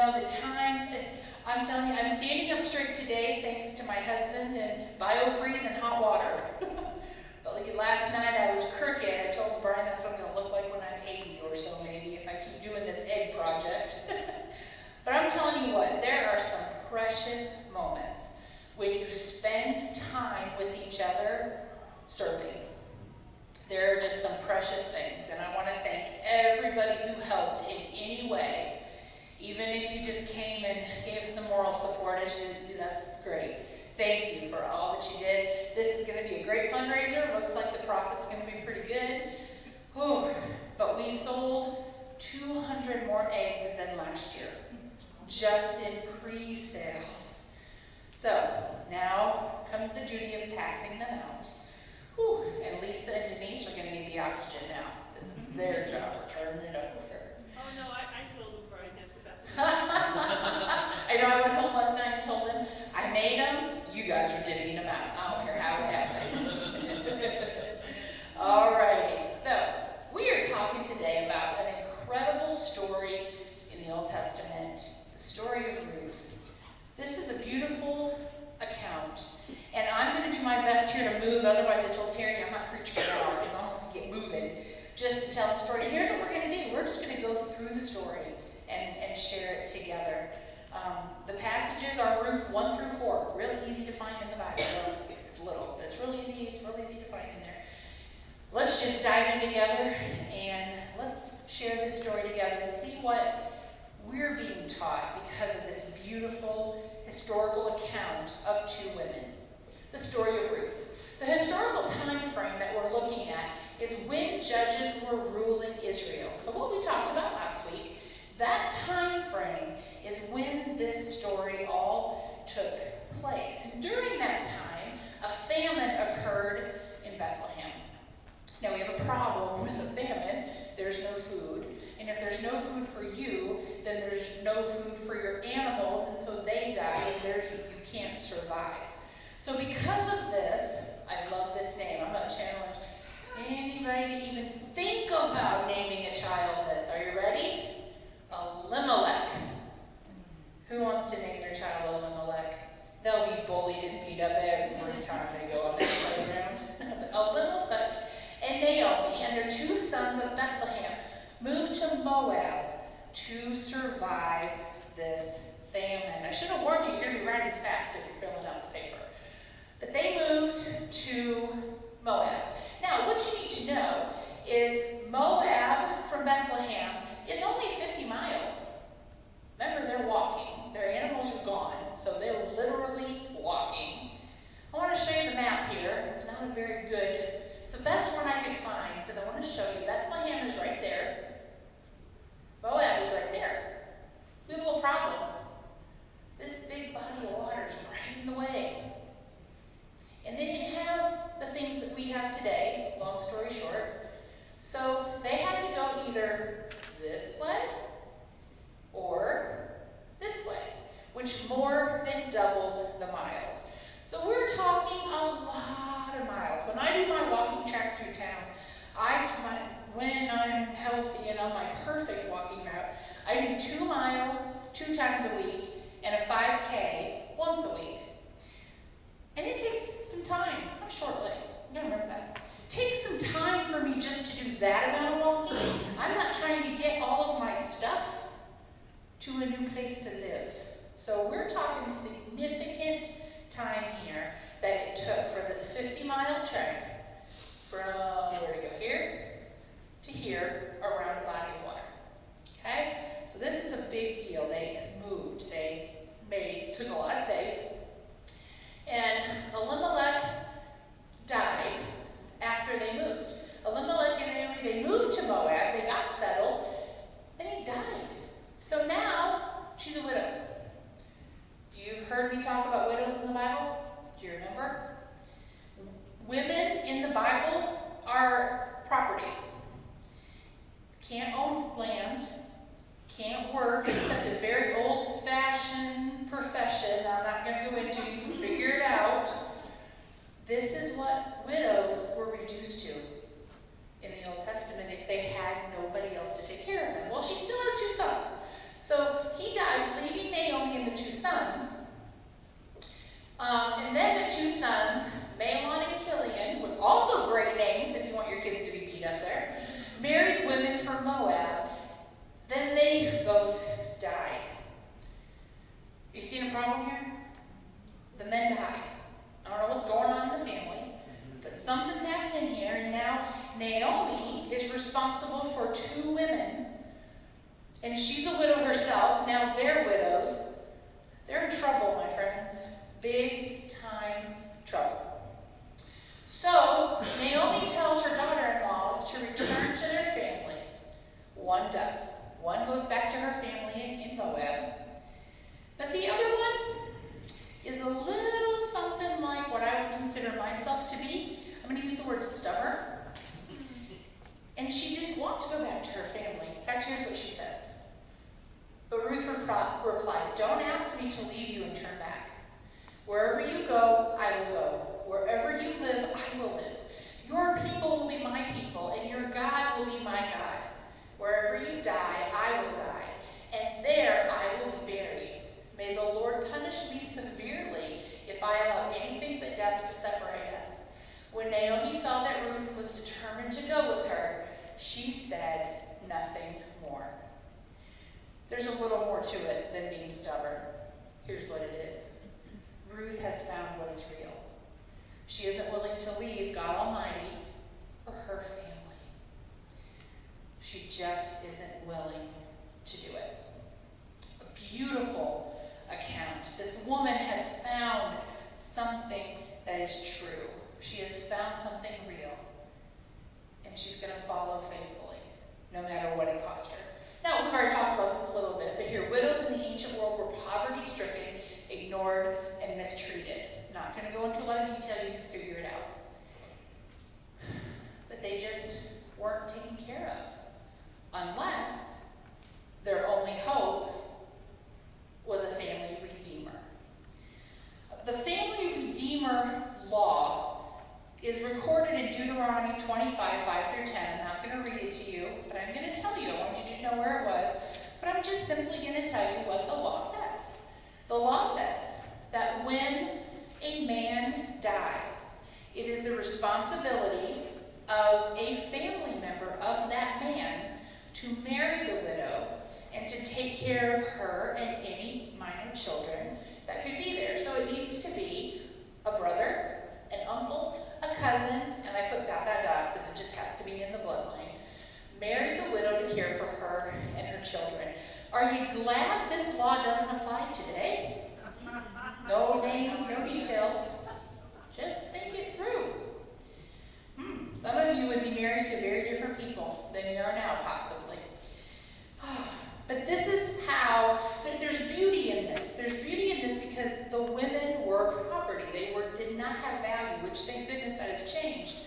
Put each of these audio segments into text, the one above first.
know, the times that, I'm telling you, I'm standing up straight today thanks to my husband and biofreeze and hot water. But like last night I was crooked. I told Brian that's what I'm going to look like when I'm 80 or so maybe if I keep doing this egg project. But I'm telling you what, there are some precious moments when you spend time with each other serving. There are just some precious things, and I want to thank everybody who helped in any way. Even if you just came and gave some moral support, that's great. Thank you for all that you did. This is going to be a great fundraiser. Looks like the profit's going to be pretty good. Whew. But we sold 200 more eggs than last year, just in pre-sales. So now comes the duty of passing them out. Whew. And Lisa and Denise are going to need the oxygen now. This is their job. We're turning it over. Oh no, I sold them for I guess the best. I know I went home last night and told them, I made them, you guys are divvying them out. I don't care how it happens. Alrighty, so we are talking today about an incredible story in the Old Testament, the story of Ruth. This is a beautiful account, and I'm going to do my best here to move. Otherwise, I told Terry I'm not preaching an hour because I want to get moving just to tell the story. Here's what we're going to do. We're just going to go through the story and share it together. The passages are Ruth 1 through 4. Really easy to find in the Bible. Well, it's little, but it's real easy. It's real easy to find in there. Let's just dive in together and let's share this story together and see what we're being taught because of this beautiful historical account of two women. The story of Ruth. The historical time frame that we're looking at is when judges were ruling Israel. So what we talked about last week, that time frame is when this story all took place. And during that time, a famine occurred in Bethlehem. Now we have a problem with a famine. There's no food. And if there's no food for you, then there's no food for your animals, and so they die, and you can't survive. So because of this, I love this name. I'm going to challenge anybody to even think about naming a child this. Are you ready? Elimelech. Who wants to name their child Elimelech? They'll be bullied and beat up every time they go on this playground. Elimelech and Naomi and their two sons of Bethlehem moved to Moab to survive this famine. I should have warned you, you're going to be writing fast if you're filling out the paper. But they moved to Moab. Now, what you need to know is Moab from Bethlehem is only 50 miles. Remember, they're walking. Their animals are gone, so they're literally walking. I want to show you the map here. It's not a very good, it's the best one I could find because I want to show you Bethlehem is right there. Moab is right there. We have a little problem. This big body of water is right in the way. And they didn't have the things that we have today, long story short. So they had to go either this way or this way, which more than doubled the miles. So we're talking a lot of miles. When I do my walking track through town, when I'm healthy and on my perfect walking route, I do 2 miles 2 times a week and a 5K once a week. And it takes some time. I have short legs. You gotta remember that. It takes some time for me just to do that amount of walking. I'm not trying to get all of my stuff to a new place to live. So we're talking significant time here that it took for this 50-mile trek from where to go here to here around a body of water. Okay? So this is a big deal. They moved. Took a lot of faith. And Elimelech died after they moved. Elimelech and Naomi, they moved to Moab. They got settled. Then he died. So now she's a widow. You've heard me talk about widows in the Bible. Do you remember? Women in the Bible are property. Can't own land, can't work, except a very old-fashioned profession I'm not going to go into. You can figure it out. This is what widows were reduced to in the Old Testament if they had nobody else to take care of them. Well, she still has 2 sons. So he dies, had two sons, Mahlon and Kilian, with also great names if you want your kids to be beat up there, married women from Moab. Then they both died. You seen a problem here? The men died. I don't know what's going on in the family, but something's happening here, and now Naomi is responsible for two women, and she's a widow herself. Now they're widows. They're in trouble, my friends. Big time trouble. So Naomi tells her daughter-in-laws to return to their families. One does. One goes back to her family in Moab. But the other one is a little something like what I would consider myself to be. I'm going to use the word stubborn. And she didn't want to go back to her family. In fact, here's what she says. But Ruth replied, "Don't ask me to leave you and turn back. Wherever you go, I will go. Wherever you live, I will live. Your people will be my people, and your God will be my God. Wherever you die, I will die, and there I will be buried. May the Lord punish me severely if I allow anything but death to separate us." When Naomi saw that Ruth was determined to go with her, she said nothing more. There's a little more to it than being stubborn. Here's what it is. Ruth has found what is real. She isn't willing to leave God Almighty or her family. She just isn't willing to do it. A beautiful account. This woman has found something that is true. She has found something real. And she's going to follow faithfully, no matter what it cost her. Now, we've already talked about this a little bit, but here, widows in the ancient world were poverty-stricken, ignored, and mistreated. Not going to go into a lot of detail, you can figure it out. But they just weren't taken care of, unless their only hope was a family redeemer. The family redeemer law is recorded in Deuteronomy 25, 5-10. I'm not going to read it to you, but I'm going to tell you. I want you to know where it was, but I'm just simply going to tell you what the law says. The law says that when a man dies, it is the responsibility of a family member of that man to marry the widow and to take care of her and any minor children that could be there. So it needs to be a brother, an uncle, a cousin, and I put ... because it just has to be in the bloodline. Marry the widow to care for her and her children. Are you glad this law doesn't apply today? No names, no details. Just think it through. Some of you would be married to very different people than you are now, possibly. But this is how, there's beauty in this. There's beauty in this because the women were property. They did not have value, which thank goodness that has changed.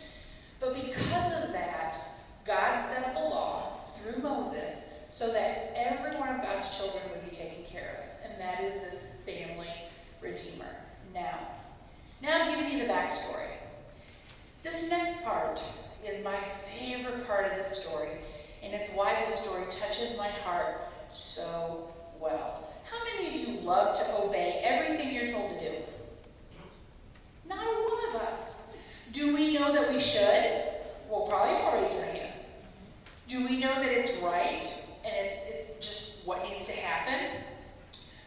But because of that, God set up a law through Moses so that every one of God's children would be taken care of. And that is this family redeemer. Now I'm giving you the backstory. This next part is my favorite part of this story, and it's why this story touches my heart so well. How many of you love to obey everything you're told to do? Not a one of us. Do we know that we should? Well, probably all raise your hands. Do we know that it's right and it's just what needs to happen?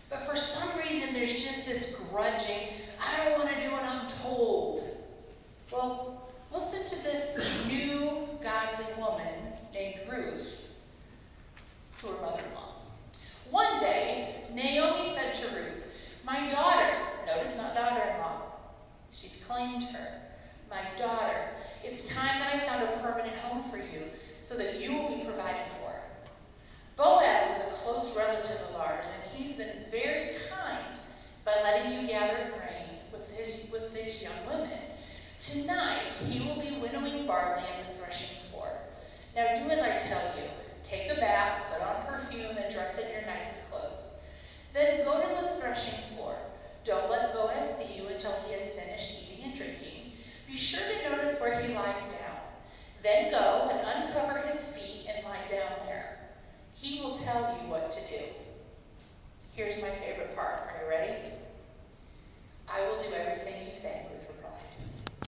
But for some reason, there's just this grudging, I don't want to do what I'm told. Well, listen to this new godly woman named Ruth, to her mother-in-law. One day, Naomi said to Ruth, "My daughter," notice not daughter-in-law, she's claimed her, "my daughter, it's time that I found a permanent home for you so that you will be provided for." Boaz is a close relative of ours, and he's been very kind by letting you gather grain with his young women. Tonight, he will be winnowing barley in the threshing floor. Now do as I tell you. Take a bath, put on perfume, and dress in your nicest clothes. Then go to the threshing floor. Don't let Boaz see you until he has finished eating and drinking. Be sure to notice where he lies down. Then go and uncover his feet and lie down there. He will tell you what to do. Here's my favorite part. Are you ready? I will do everything you you stand, Ruth